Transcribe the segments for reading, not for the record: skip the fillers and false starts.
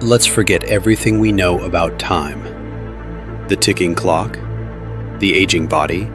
Let's forget everything we know about time. The ticking clock, the aging body,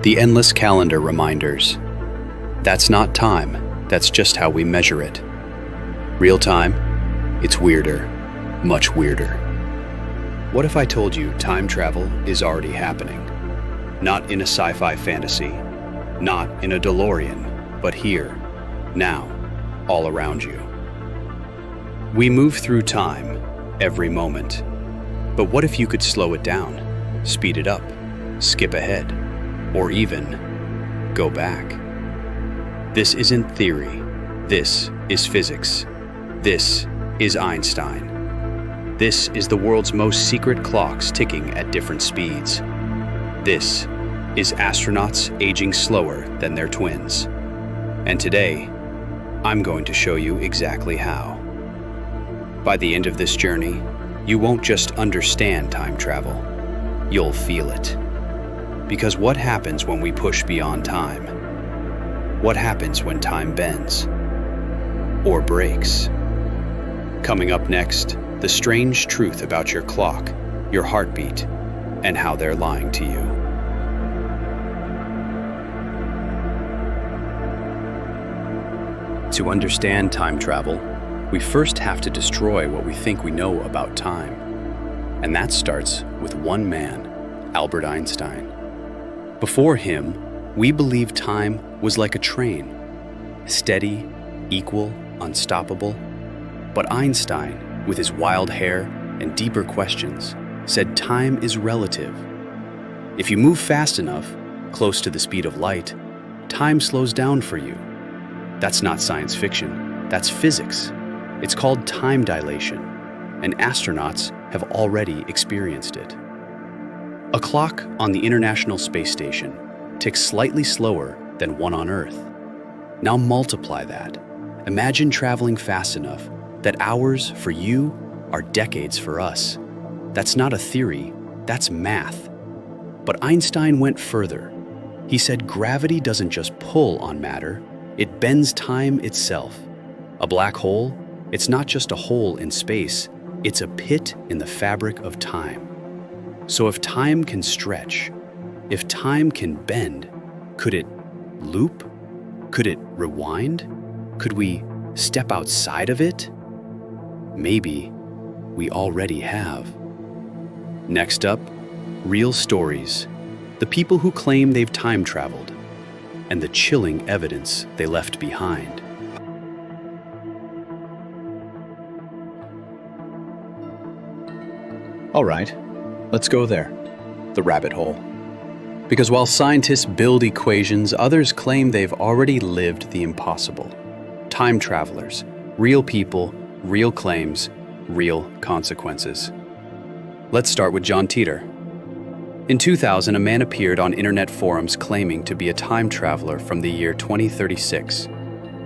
the endless calendar reminders. That's not time, that's just how we measure it. Real time, it's weirder, much weirder. What if I told you time travel is already happening? Not in a sci-fi fantasy, not in a DeLorean, but here, now, all around you. We move through time, every moment. But what if you could slow it down, speed it up, skip ahead, or even go back? This isn't theory. This is physics. This is Einstein. This is the world's most secret clocks ticking at different speeds. This is astronauts aging slower than their twins. And today, I'm going to show you exactly how. By the end of this journey, you won't just understand time travel, you'll feel it. Because what happens when we push beyond time? What happens when time bends? Or breaks? Coming up next, the strange truth about your clock, your heartbeat, and how they're lying to you. To understand time travel, we first have to destroy what we think we know about time. And that starts with one man, Albert Einstein. Before him, we believed time was like a train, steady, equal, unstoppable. But Einstein, with his wild hair and deeper questions, said time is relative. If you move fast enough, close to the speed of light, time slows down for you. That's not science fiction, that's physics. It's called time dilation, and astronauts have already experienced it. A clock on the International Space Station ticks slightly slower than one on Earth. Now multiply that. Imagine traveling fast enough that hours for you are decades for us. That's not a theory, that's math. But Einstein went further. He said gravity doesn't just pull on matter, it bends time itself. A black hole? It's not just a hole in space, it's a pit in the fabric of time. So if time can stretch, if time can bend, could it loop? Could it rewind? Could we step outside of it? Maybe we already have. Next up, real stories. The people who claim they've time traveled, and the chilling evidence they left behind. All right, let's go there, the rabbit hole. Because while scientists build equations, others claim they've already lived the impossible. Time travelers, real people, real claims, real consequences. Let's start with John Titor. In 2000, a man appeared on internet forums claiming to be a time traveler from the year 2036.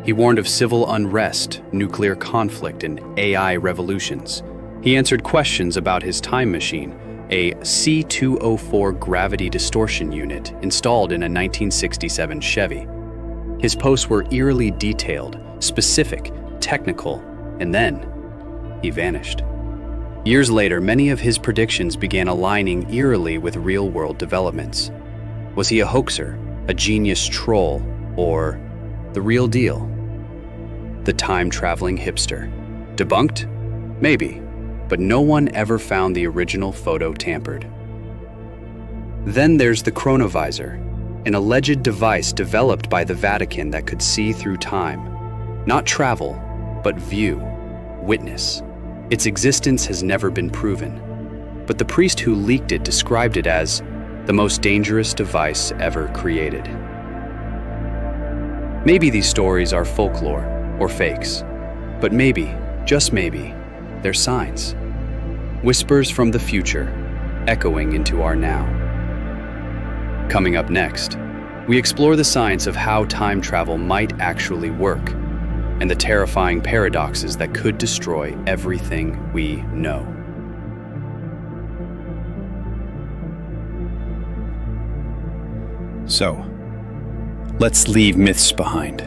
He warned of civil unrest, nuclear conflict, and AI revolutions. He answered questions about his time machine, a C204 gravity distortion unit installed in a 1967 Chevy. His posts were eerily detailed, specific, technical, and then he vanished. Years later, many of his predictions began aligning eerily with real-world developments. Was he a hoaxer, a genius troll, or the real deal? The time-traveling hipster. Debunked? Maybe. But no one ever found the original photo tampered. Then there's the Chronovisor, an alleged device developed by the Vatican that could see through time. Not travel, but view, witness. Its existence has never been proven, but the priest who leaked it described it as the most dangerous device ever created. Maybe these stories are folklore or fakes, but maybe, just maybe, they're signs. Whispers from the future, echoing into our now. Coming up next, we explore the science of how time travel might actually work, and the terrifying paradoxes that could destroy everything we know. So, let's leave myths behind.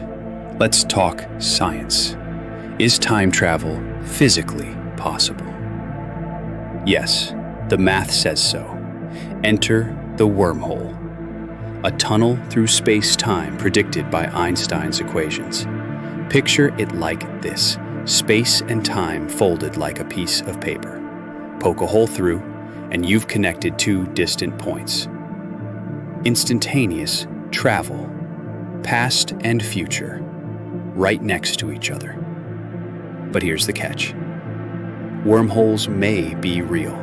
Let's talk science. Is time travel physically possible. Yes, the math says so. Enter the wormhole, a tunnel through space-time predicted by Einstein's equations. Picture it like this: space and time folded like a piece of paper. Poke a hole through, and you've connected two distant points. Instantaneous travel, past and future, right next to each other. But here's the catch. Wormholes may be real,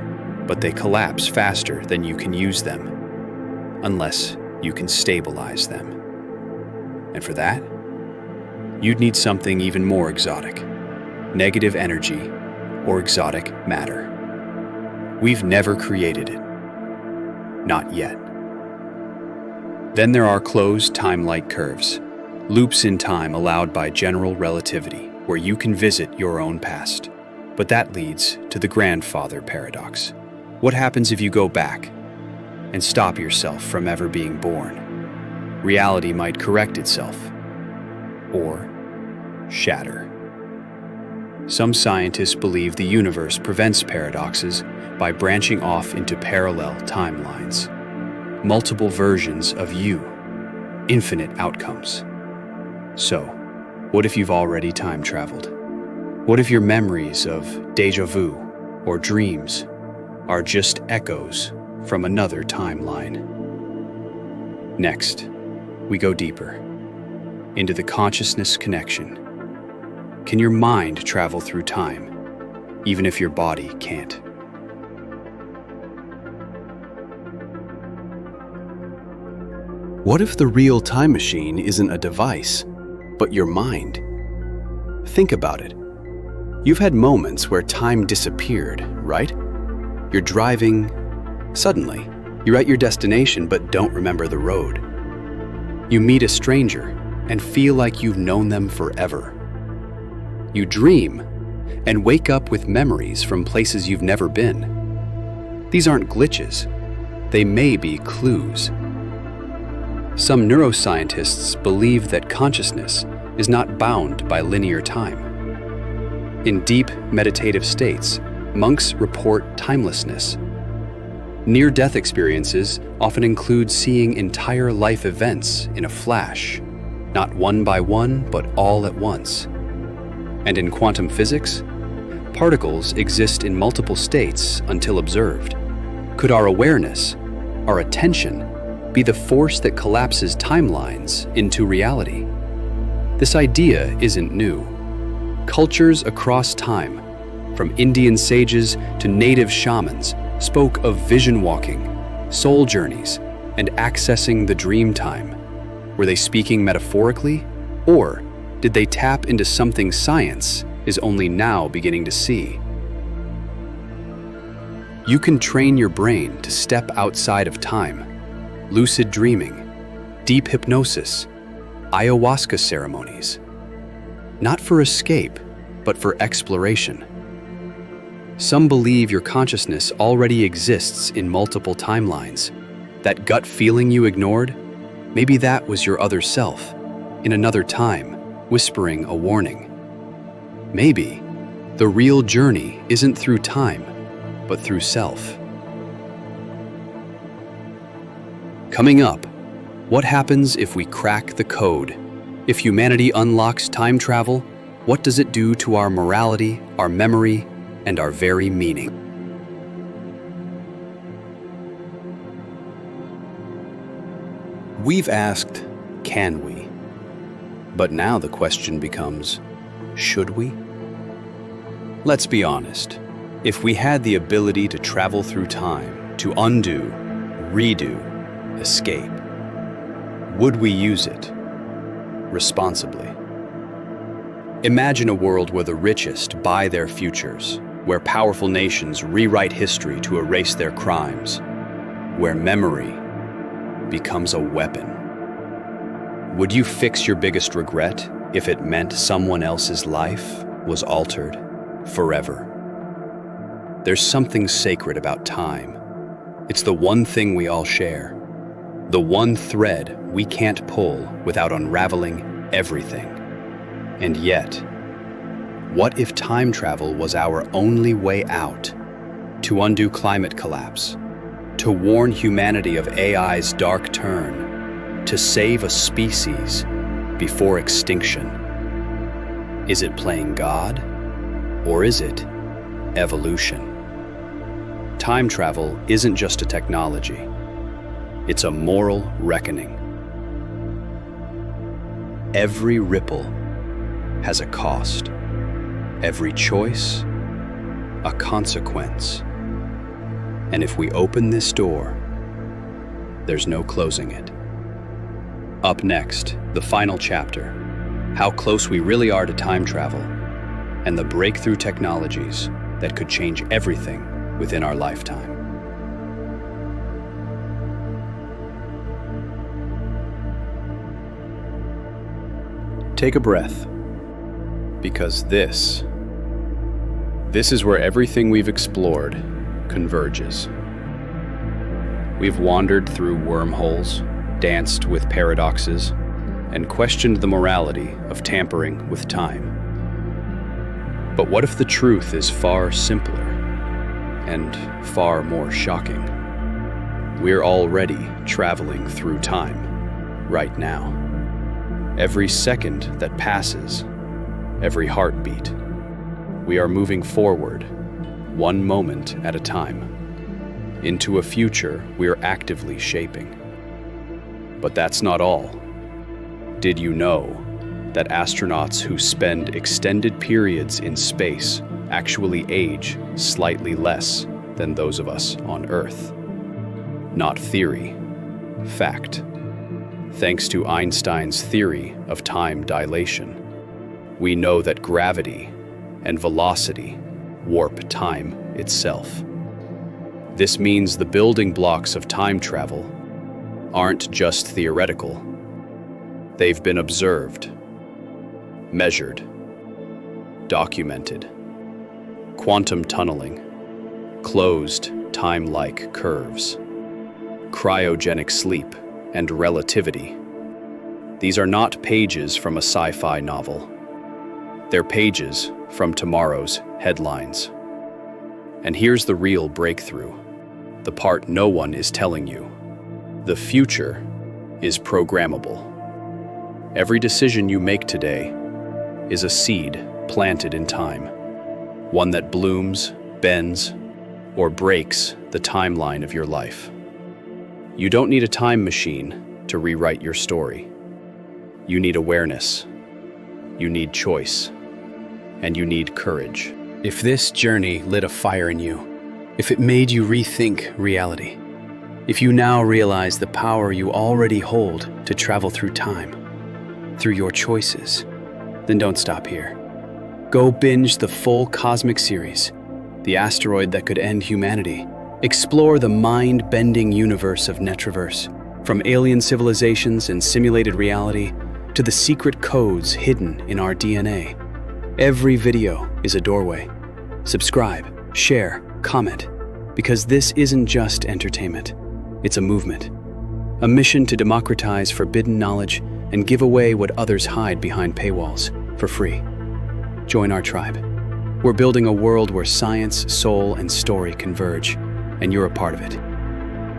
but they collapse faster than you can use them, unless you can stabilize them. And for that, you'd need something even more exotic: negative energy or exotic matter. We've never created it. Not yet. Then there are closed timelike curves, loops in time allowed by general relativity, where you can visit your own past. But that leads to the grandfather paradox. What happens if you go back and stop yourself from ever being born? Reality might correct itself, or shatter. Some scientists believe the universe prevents paradoxes by branching off into parallel timelines. Multiple versions of you, infinite outcomes. So, what if you've already time traveled? What if your memories of déjà vu or dreams are just echoes from another timeline? Next, we go deeper into the consciousness connection. Can your mind travel through time, even if your body can't? What if the real time machine isn't a device, but your mind? Think about it. You've had moments where time disappeared, right? You're driving, suddenly, you're at your destination but don't remember the road. You meet a stranger and feel like you've known them forever. You dream and wake up with memories from places you've never been. These aren't glitches. They may be clues. Some neuroscientists believe that consciousness is not bound by linear time. In deep meditative states, monks report timelessness. Near-death experiences often include seeing entire life events in a flash, not one by one, but all at once. And in quantum physics, particles exist in multiple states until observed. Could our awareness, our attention, be the force that collapses timelines into reality? This idea isn't new. Cultures across time, from Indian sages to native shamans, spoke of vision walking, soul journeys, and accessing the dream time. Were they speaking metaphorically, or did they tap into something science is only now beginning to see? You can train your brain to step outside of time. Lucid dreaming, deep hypnosis, ayahuasca ceremonies. Not for escape, but for exploration. Some believe your consciousness already exists in multiple timelines. That gut feeling you ignored, maybe that was your other self, in another time, whispering a warning. Maybe the real journey isn't through time, but through self. Coming up, what happens if we crack the code? If humanity unlocks time travel, what does it do to our morality, our memory, and our very meaning? We've asked, can we? But now the question becomes, should we? Let's be honest. If we had the ability to travel through time, to undo, redo, escape, would we use it responsibly? Imagine a world where the richest buy their futures, where powerful nations rewrite history to erase their crimes, where memory becomes a weapon. Would you fix your biggest regret if it meant someone else's life was altered forever? There's something sacred about time. It's the one thing we all share. The one thread we can't pull without unraveling everything. And yet, What if time travel was our only way out? To undo climate collapse, to warn humanity of AI's dark turn, to save a species before extinction. Is it playing God, or is it evolution? Time travel isn't just a technology, it's a moral reckoning. Every ripple has a cost, every choice a consequence. And if we open this door, there's no closing it. Up next, the final chapter, how close we really are to time travel, and the breakthrough technologies that could change everything within our lifetime. Take a breath, because this is where everything we've explored converges. We've wandered through wormholes, danced with paradoxes, and questioned the morality of tampering with time. But what if the truth is far simpler and far more shocking? We're already traveling through time, right now. Every second that passes, every heartbeat, we are moving forward, one moment at a time, into a future we are actively shaping. But that's not all. Did you know that astronauts who spend extended periods in space actually age slightly less than those of us on Earth? Not theory, fact. Thanks to Einstein's theory of time dilation, we know that gravity and velocity warp time itself. This means the building blocks of time travel aren't just theoretical. They've been observed, measured, documented. Quantum tunneling, closed timelike curves, cryogenic sleep, and relativity. These are not pages from a sci-fi novel. They're pages from tomorrow's headlines. And here's the real breakthrough, the part no one is telling you. The future is programmable. Every decision you make today is a seed planted in time, one that blooms, bends, or breaks the timeline of your life. You don't need a time machine to rewrite your story. You need awareness, you need choice, and you need courage. If this journey lit a fire in you, if it made you rethink reality, if you now realize the power you already hold to travel through time, through your choices, then don't stop here. Go binge the full cosmic series, The Asteroid That Could End Humanity. Explore the mind-bending universe of NetraVerse, from alien civilizations and simulated reality to the secret codes hidden in our DNA. Every video is a doorway. Subscribe, share, comment, because this isn't just entertainment. It's a movement, a mission to democratize forbidden knowledge and give away what others hide behind paywalls for free. Join our tribe. We're building a world where science, soul, and story converge, and you're a part of it.